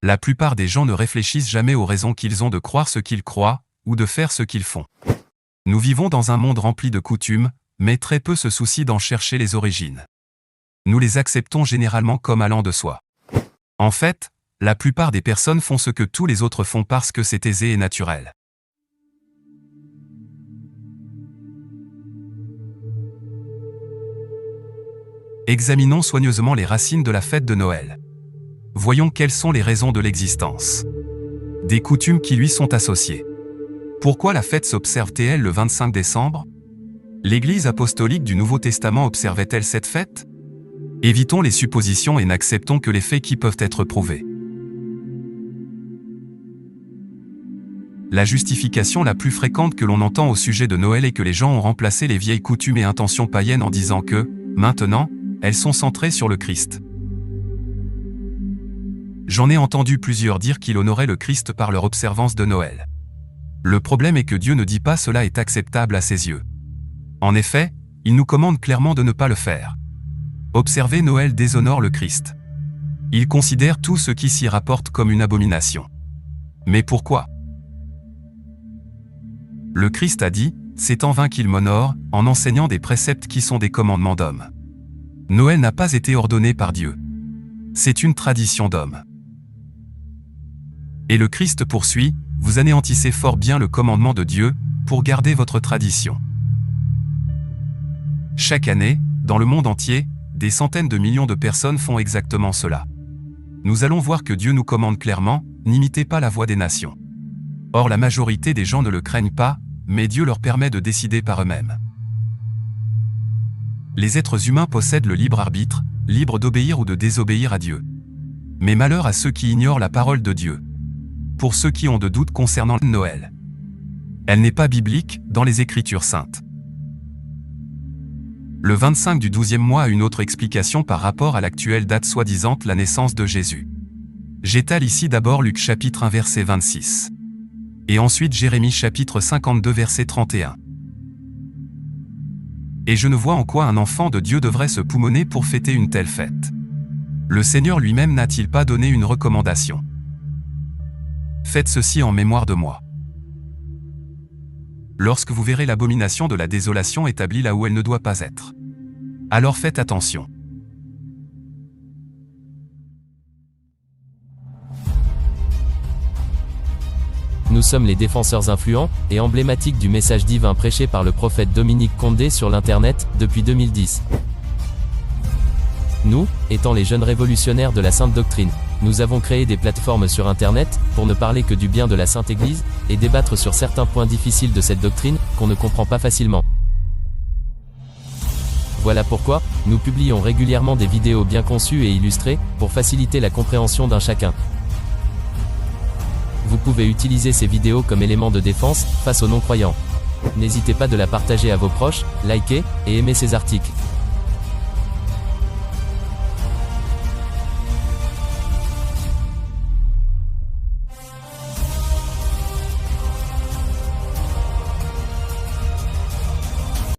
La plupart des gens ne réfléchissent jamais aux raisons qu'ils ont de croire ce qu'ils croient, ou de faire ce qu'ils font. Nous vivons dans un monde rempli de coutumes, mais très peu se soucient d'en chercher les origines. Nous les acceptons généralement comme allant de soi. En fait, la plupart des personnes font ce que tous les autres font parce que c'est aisé et naturel. Examinons soigneusement les racines de la fête de Noël. Voyons quelles sont les raisons de l'existence des coutumes qui lui sont associées. Pourquoi la fête s'observe-t-elle le 25 décembre? L'Église apostolique du Nouveau Testament observait-elle cette fête? Évitons les suppositions et n'acceptons que les faits qui peuvent être prouvés. La justification la plus fréquente que l'on entend au sujet de Noël est que les gens ont remplacé les vieilles coutumes et intentions païennes en disant que, maintenant, elles sont centrées sur le Christ. J'en ai entendu plusieurs dire qu'ils honoraient le Christ par leur observance de Noël. Le problème est que Dieu ne dit pas cela est acceptable à ses yeux. En effet, il nous commande clairement de ne pas le faire. Observer Noël déshonore le Christ. Il considère tout ce qui s'y rapporte comme une abomination. Mais pourquoi? Le Christ a dit, c'est en vain qu'il m'honore, en enseignant des préceptes qui sont des commandements d'hommes. Noël n'a pas été ordonné par Dieu. C'est une tradition d'homme. Et le Christ poursuit, vous anéantissez fort bien le commandement de Dieu, pour garder votre tradition. Chaque année, dans le monde entier, des centaines de millions de personnes font exactement cela. Nous allons voir que Dieu nous commande clairement, n'imitez pas la voix des nations. Or la majorité des gens ne le craignent pas, mais Dieu leur permet de décider par eux-mêmes. Les êtres humains possèdent le libre arbitre, libres d'obéir ou de désobéir à Dieu. Mais malheur à ceux qui ignorent la parole de Dieu. Pour ceux qui ont de doutes concernant Noël. Elle n'est pas biblique, dans les Écritures saintes. Le 25 du 12e mois a une autre explication par rapport à l'actuelle date soi-disant la naissance de Jésus. J'étale ici d'abord Luc chapitre 1 verset 26. Et ensuite Jérémie chapitre 52 verset 31. Et je ne vois en quoi un enfant de Dieu devrait se poumonner pour fêter une telle fête. Le Seigneur lui-même n'a-t-il pas donné une recommandation? Faites ceci en mémoire de moi. Lorsque vous verrez l'abomination de la désolation établie là où elle ne doit pas être. Alors faites attention. Nous sommes les défenseurs influents et emblématiques du message divin prêché par le prophète Dominique Condé sur l'Internet depuis 2010. Nous, étant les jeunes révolutionnaires de la Sainte Doctrine, nous avons créé des plateformes sur Internet, pour ne parler que du bien de la Sainte Église, et débattre sur certains points difficiles de cette doctrine, qu'on ne comprend pas facilement. Voilà pourquoi, nous publions régulièrement des vidéos bien conçues et illustrées, pour faciliter la compréhension d'un chacun. Vous pouvez utiliser ces vidéos comme élément de défense, face aux non-croyants. N'hésitez pas de la partager à vos proches, liker, et aimer ces articles.